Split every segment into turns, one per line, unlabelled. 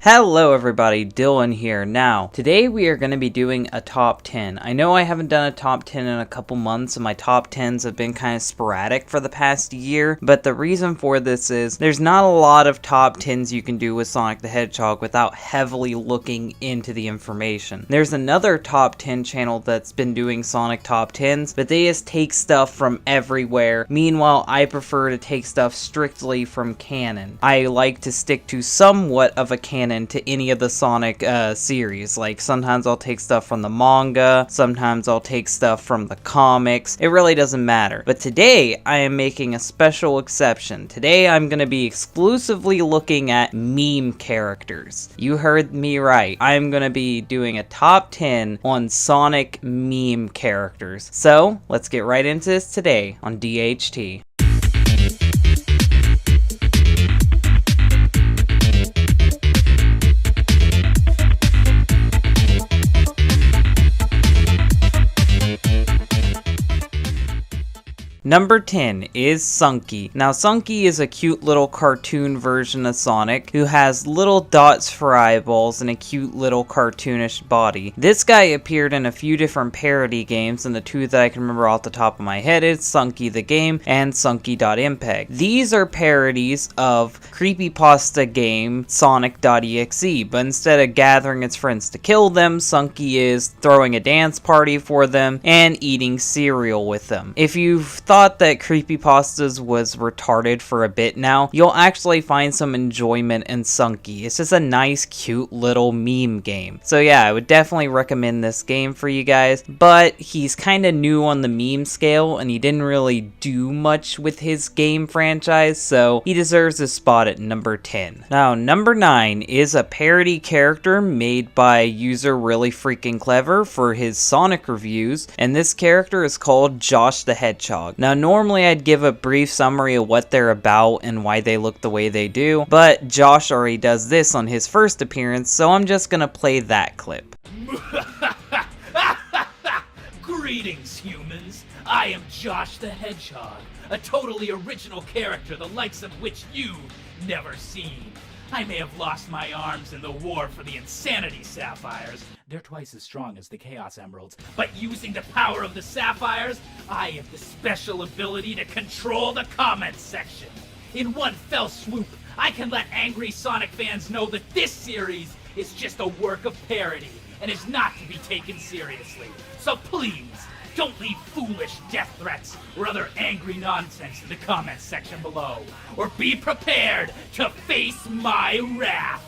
Hello everybody, Dylan here. Now, today we are going to be doing a top 10. I know I haven't done a top 10 in a couple months, and my top 10s have been kind of sporadic for the past year, but the reason for this is there's not a lot of top 10s you can do with Sonic the Hedgehog without heavily looking into the information. There's another top 10 channel that's been doing Sonic top 10s, but they just take stuff from everywhere. Meanwhile, I prefer to take stuff strictly from canon. I like to stick to somewhat of a canon to any of the Sonic series. Like, sometimes I'll take stuff from the manga, sometimes I'll take stuff from the comics. It really doesn't matter. But today, I am making a special exception. Today, I'm going to be exclusively looking at meme characters. You heard me right. I'm going to be doing a top 10 on Sonic meme characters. So, let's get right into this today on DHT. Number 10 is Sunky. Now, Sunky is a cute little cartoon version of Sonic who has little dots for eyeballs and a cute little cartoonish body. This guy appeared in a few different parody games, and the two that I can remember off the top of my head is Sunky the Game and Sunky.MPEG. These are parodies of creepypasta game Sonic.exe, but instead of gathering its friends to kill them, Sunky is throwing a dance party for them and eating cereal with them. If you've thought that creepypastas was retarded for a bit now, you'll actually find some enjoyment in Sunky. It's just a nice, cute little meme game. So yeah, I would definitely recommend this game for you guys, but he's kind of new on the meme scale, and he didn't really do much with his game franchise, so he deserves a spot at number 10. Now, number 9 is a parody character made by user Really Freaking Clever for his Sonic reviews, and this character is called Josh the Hedgehog. Now, normally I'd give a brief summary of what they're about and why they look the way they do, but Josh already does this on his first appearance, so I'm just gonna play that clip.
Greetings, humans. I am Josh the Hedgehog, a totally original character the likes of which you've never seen. I may have lost my arms in the war for the Insanity Sapphires. They're twice as strong as the Chaos Emeralds. But using the power of the Sapphires, I have the special ability to control the comments section. In one fell swoop, I can let angry Sonic fans know that this series is just a work of parody and is not to be taken seriously. So please, don't leave foolish death threats or other angry nonsense in the comments section below, or be prepared to face my wrath.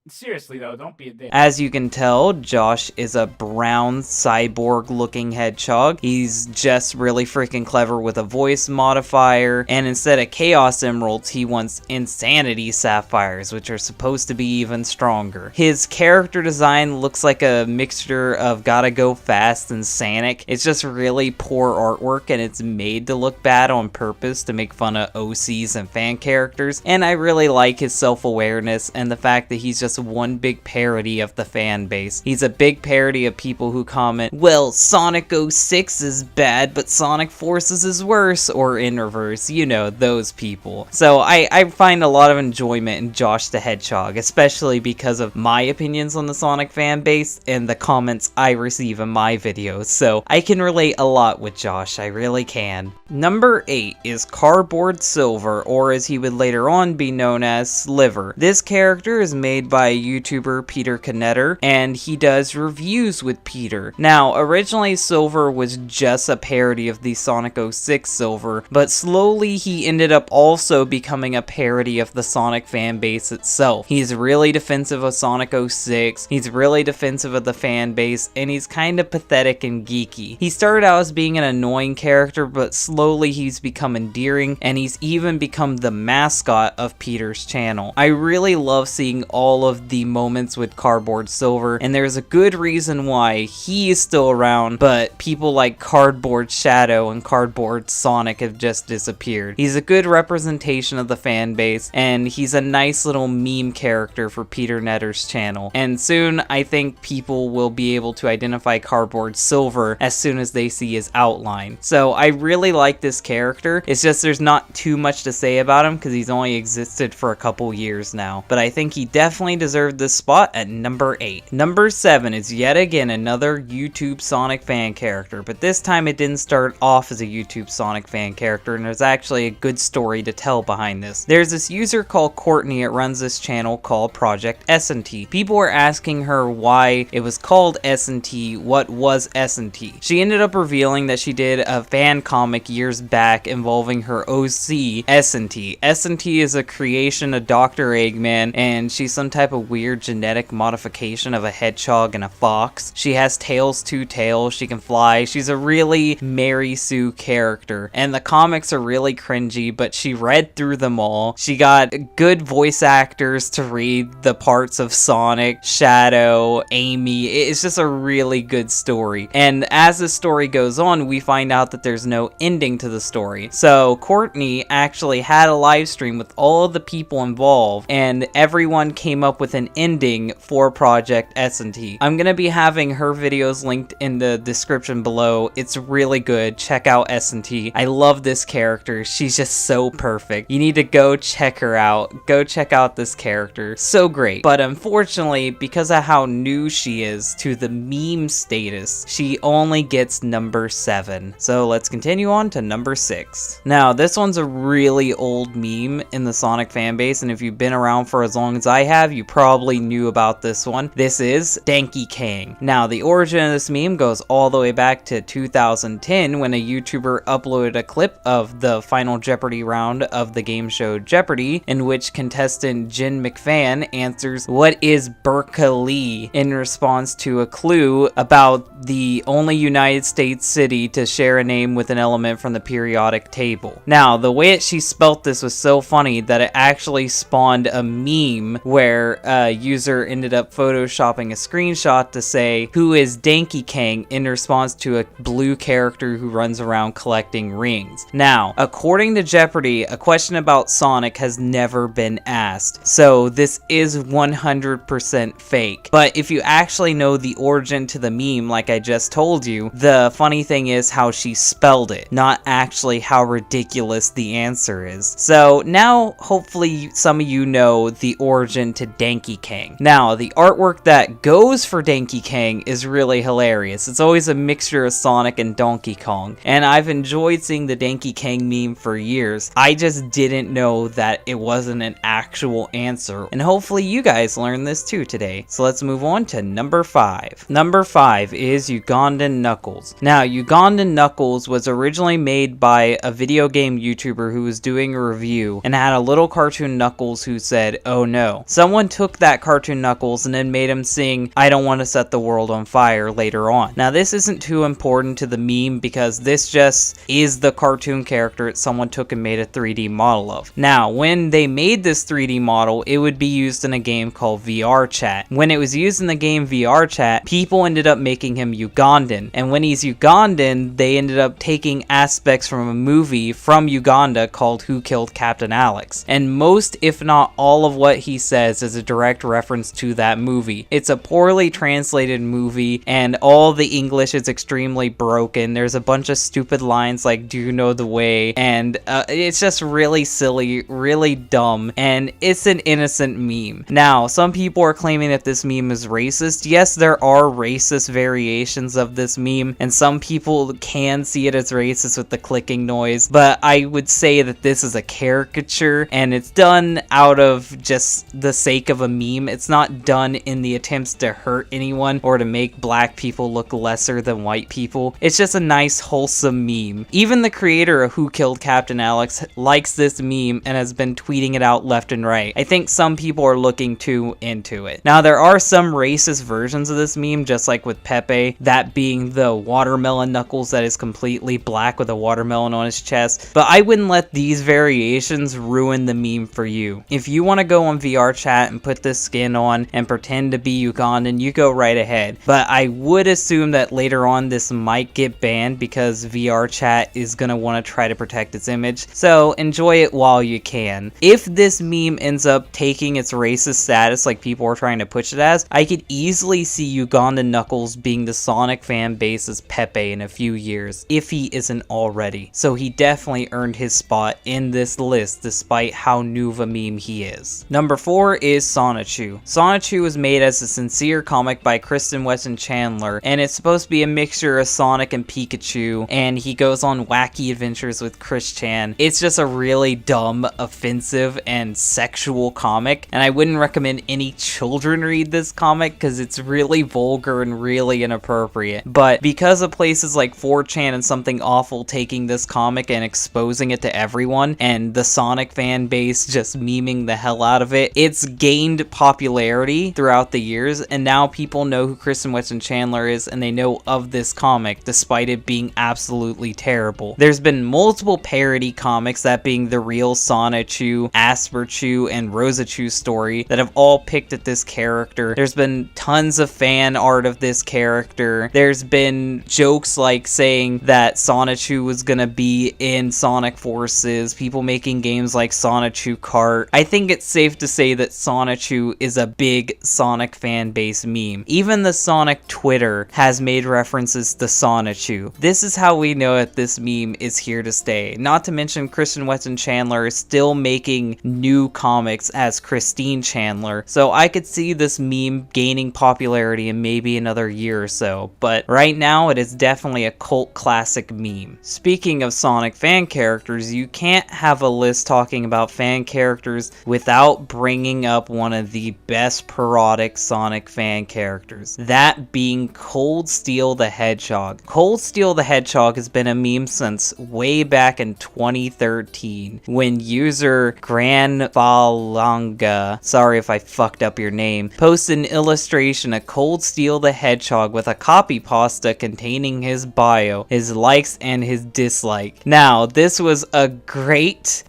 Seriously though, don't be a dick.
As you can tell, Josh is a brown cyborg looking hedgehog. He's just really freaking clever with a voice modifier, and instead of Chaos Emeralds, he wants Insanity Sapphires, which are supposed to be even stronger. His character design looks like a mixture of Gotta Go Fast and Sonic. It's just really poor artwork, and it's made to look bad on purpose to make fun of OCs and fan characters, and I really like his self-awareness and the fact that he's just one big parody of the fan base. He's a big parody of people who comment, well, Sonic 06 is bad, but Sonic Forces is worse, or in reverse, you know, those people. So I find a lot of enjoyment in Josh the Hedgehog, especially because of my opinions on the Sonic fan base and the comments I receive in my videos. So I can relate a lot with Josh, I really can. Number 8 is Cardboard Silver, or as he would later on be known as Sliver. This character is made by YouTuber Peter Knetter, and he does reviews with Peter. Now, originally Silver was just a parody of the Sonic 06 Silver, but slowly he ended up also becoming a parody of the Sonic fan base itself. He's really defensive of Sonic 06, he's really defensive of the fan base, and he's kind of pathetic and geeky. He started out as being an annoying character, but slowly he's become endearing, and he's even become the mascot of Peter's channel. I really love seeing all of of the moments with Cardboard Silver, and there's a good reason why he is still around, but people like Cardboard Shadow and Cardboard Sonic have just disappeared. He's a good representation of the fan base, and he's a nice little meme character for Peter Netter's channel. And soon, I think people will be able to identify Cardboard Silver as soon as they see his outline. So I really like this character. It's just there's not too much to say about him because he's only existed for a couple years now. But I think he definitely deserved this spot at number 8. Number 7 is yet again another YouTube Sonic fan character, but this time it didn't start off as a YouTube Sonic fan character, and there's actually a good story to tell behind this. There's this user called Courtney that runs this channel called Project S&T. People were asking her why it was called S&T, what was S&T. She ended up revealing that she did a fan comic years back involving her OC, S&T. S&T is a creation of Dr. Eggman, and she's some type of weird genetic modification of a hedgehog and a fox. She has tails, 2 tails, she can fly. She's a really Mary Sue character, and the comics are really cringy, but she read through them all. She got good voice actors to read the parts of Sonic, Shadow, Amy. It's just a really good story. And as the story goes on, we find out that there's no ending to the story. So Courtney actually had a live stream with all of the people involved, and everyone came up with an ending for Project S&T. I'm gonna be having her videos linked in the description below. It's really good. Check out S&T. I love this character. She's just so perfect. You need to go check her out. Go check out this character. So great. But unfortunately, because of how new she is to the meme status, she only gets number 7. So let's continue on to number 6. Now, this one's a really old meme in the Sonic fanbase, and if you've been around for as long as I have, you probably knew about this one. This is Danky Kang. Now, the origin of this meme goes all the way back to 2010 when a YouTuber uploaded a clip of the final Jeopardy round of the game show Jeopardy, in which contestant Jen McFan answers, "What is Berkeley?" in response to a clue about the only United States city to share a name with an element from the periodic table. Now, the way that she spelt this was so funny that it actually spawned a meme where a user ended up photoshopping a screenshot to say, "Who is Danky Kang?" in response to a blue character who runs around collecting rings. Now, according to Jeopardy, a question about Sonic has never been asked, so this is 100% fake. But if you actually know the origin to the meme, like I just told you, the funny thing is how she spelled it, not actually how ridiculous the answer is. So now, hopefully some of you know the origin to Danky Kang. Now, the artwork that goes for Danky Kang is really hilarious. It's always a mixture of Sonic and Donkey Kong, and I've enjoyed seeing the Danky Kang meme for years. I just didn't know that it wasn't an actual answer, and hopefully you guys learned this too today. So let's move on to number 5. Number 5 is Ugandan Knuckles. Now, Ugandan Knuckles was originally made by a video game YouTuber who was doing a review and had a little cartoon Knuckles who said, "Oh no." Someone took that cartoon Knuckles and then made him sing "I Don't Want to Set the World on Fire" later on. Now, this isn't too important to the meme because this just is the cartoon character that someone took and made a 3D model of. Now, when they made this 3D model, it would be used in a game called VR Chat. When it was used in the game VR Chat, people ended up making him Ugandan, and when he's Ugandan, they ended up taking aspects from a movie from Uganda called Who Killed Captain Alex, and most, if not all, of what he says is a direct reference to that movie. It's a poorly translated movie, and all the English is extremely broken. There's a bunch of stupid lines like "Do you know the way?" and it's just really silly, really dumb, and it's an innocent meme. Now, some people are claiming that this meme is racist. Yes, there are racist variations of this meme, and some people can see it as racist with the clicking noise, but I would say that this is a caricature, and it's done out of just the sake of a meme. It's not done in the attempts to hurt anyone or to make black people look lesser than white people. It's just a nice, wholesome meme. Even the creator of Who Killed Captain Alex likes this meme and has been tweeting it out left and right. I think some people are looking too into it. Now, there are some racist versions of this meme, just like with Pepe, that being the watermelon Knuckles that is completely black with a watermelon on his chest, but I wouldn't let these variations ruin the meme for you. If you want to go on VR Chat and put this skin on and pretend to be Ugandan, you go right ahead. But I would assume that later on this might get banned because VR chat is going to want to try to protect its image. So enjoy it while you can. If this meme ends up taking its racist status like people are trying to push it as, I could easily see Ugandan Knuckles being the Sonic fan base's Pepe in a few years, if he isn't already. So he definitely earned his spot in this list despite how new of a meme he is. Number 4 is Sonichu. Sonichu was made as a sincere comic by Kristen Weston Chandler, and it's supposed to be a mixture of Sonic and Pikachu, and he goes on wacky adventures with Chris Chan. It's just a really dumb, offensive, and sexual comic, and I wouldn't recommend any children read this comic because it's really vulgar and really inappropriate. But because of places like 4chan and Something Awful taking this comic and exposing it to everyone, and the Sonic fan base just memeing the hell out of it, it's gained popularity throughout the years, and now people know who Kristen Weston Chandler is, and they know of this comic despite it being absolutely terrible. There's been multiple parody comics, that being the real Sonichu, Asperchu, and Rosachu story, that have all picked at this character. There's been tons of fan art of this character. There's been jokes like saying that Sonichu was gonna be in Sonic Forces, people making games like Sonichu Kart. I think it's safe to say that Sonichu is a big Sonic fan base meme. Even the Sonic Twitter has made references to Sonichu. This is how we know that this meme is here to stay. Not to mention Kristen Weston Chandler is still making new comics as Christine Chandler, so I could see this meme gaining popularity in maybe another year or so, but right now it is definitely a cult classic meme. Speaking of Sonic fan characters, you can't have a list talking about fan characters without bringing up one of the best parodic Sonic fan characters, that being Cold Steel the Hedgehog. Cold Steel the Hedgehog has been a meme since way back in 2013 when user Granfalanga, sorry if I fucked up your name, posted an illustration of Cold Steel the Hedgehog with a copy pasta containing his bio, his likes, and his dislike. Now, this was a great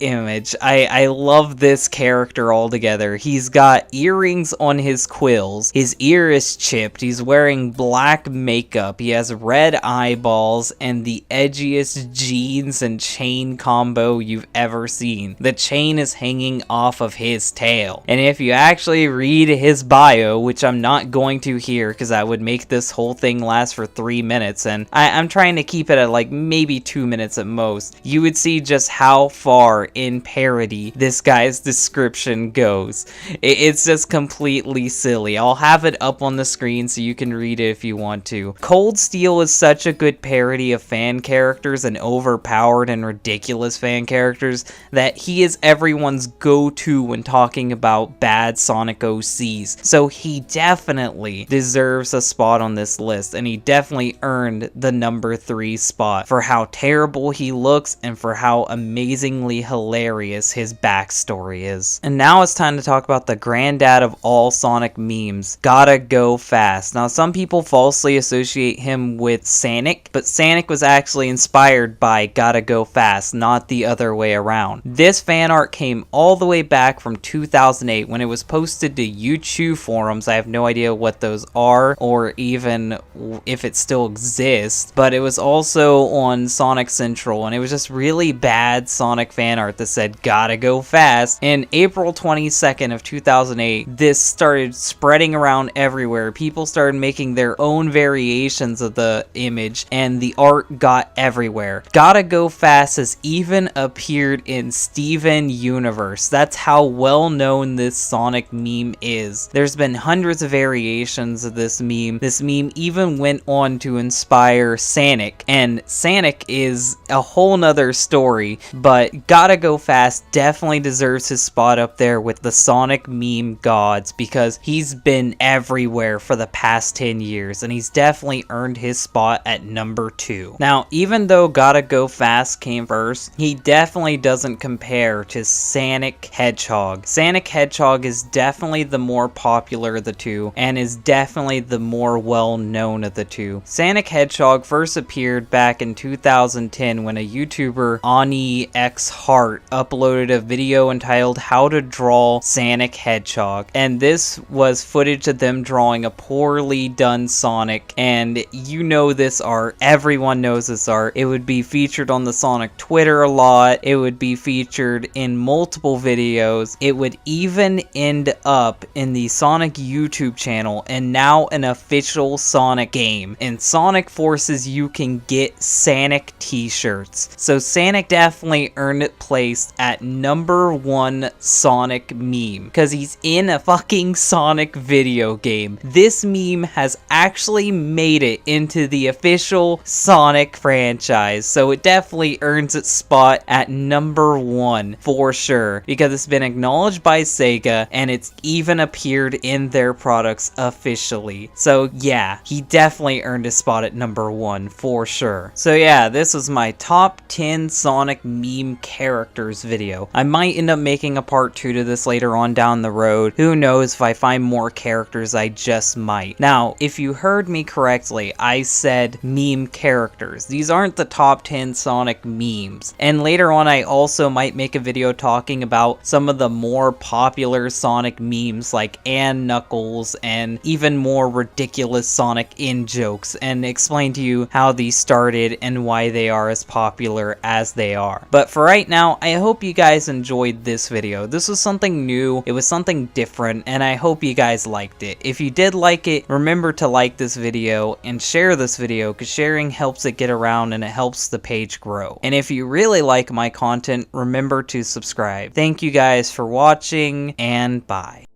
image. I love this character altogether. He's got earrings on his quills, his ear is chipped, he's wearing black makeup, he has red eyeballs, and the edgiest jeans and chain combo you've ever seen. The chain is hanging off of his tail. And if you actually read his bio, which I'm not going to here because that would make this whole thing last for 3 minutes, and I'm trying to keep it at like maybe 2 minutes at most, you would see just how far in parody this guy's description goes. It's just completely silly. I'll have it up on the screen so you can read it if you want to. Cold Steel is such a good parody of fan characters and overpowered and ridiculous fan characters that he is everyone's go-to when talking about bad Sonic OCs. So he definitely deserves a spot on this list, and he definitely earned the number 3 spot for how terrible he looks and for how amazingly hilarious his backstory is. And now it's time to talk about the granddad of all Sonic memes, Gotta Go Fast. Now, some people falsely associate him with Sanic, but Sanic was actually inspired by Gotta Go Fast, not the other way around. This fan art came all the way back from 2008 when it was posted to YouTube forums. I have no idea what those are or even if it still exists, but it was also on Sonic Central, and it was just really bad Sonic fan art that said Gotta Go Fast. In April 22nd of 2008, this started spreading around everywhere. People started making their own variations of the image, and the art got everywhere. Gotta Go Fast has even appeared in Steven Universe. That's how well known this Sonic meme is. There's been hundreds of variations of this meme. This meme even went on to inspire Sanic, and Sanic is a whole nother story, but Gotta Go Fast definitely deserves his spot up there with the Sonic meme gods because he's been everywhere for the past 10 years, and he's definitely earned his spot at number 2. Now, even though Gotta Go Fast came first, he definitely doesn't compare to Sanic Hedgehog. Sanic Hedgehog is definitely the more popular of the two, and is definitely the more well-known of the two. Sanic Hedgehog first appeared back in 2010 when a YouTuber, Ani X Heart, uploaded a video entitled How to Draw Sanic Sonic Hedgehog. And this was footage of them drawing a poorly done Sonic, and you know this art, everyone knows this art. It would be featured on the Sonic Twitter a lot, it would be featured in multiple videos, it would even end up in the Sonic YouTube channel, and now an official Sonic game. In Sonic Forces you can get Sonic t-shirts, so Sonic definitely earned it placed at #1 Sonic meme, because he's in a fucking Sonic video game. This meme has actually made it into the official Sonic franchise, so it definitely earns its spot at #1 for sure, because it's been acknowledged by Sega and it's even appeared in their products officially. So yeah, he definitely earned a spot at #1 for sure. So yeah, this was my top 10 Sonic meme characters video. I might end up making a part 2 to this later on down the road. Who knows, if I find more characters, I just might. Now, if you heard me correctly, I said meme characters. These aren't the top 10 Sonic memes. And later on, I also might make a video talking about some of the more popular Sonic memes like Ann Knuckles and even more ridiculous Sonic in-jokes, and explain to you how these started and why they are as popular as they are. But for right now, I hope you guys enjoyed this video. This was something new, it was something different, and I hope you guys liked it. If you did like it, remember to like this video and share this video, because sharing helps it get around and it helps the page grow. And if you really like my content, remember to subscribe. Thank you guys for watching, and bye.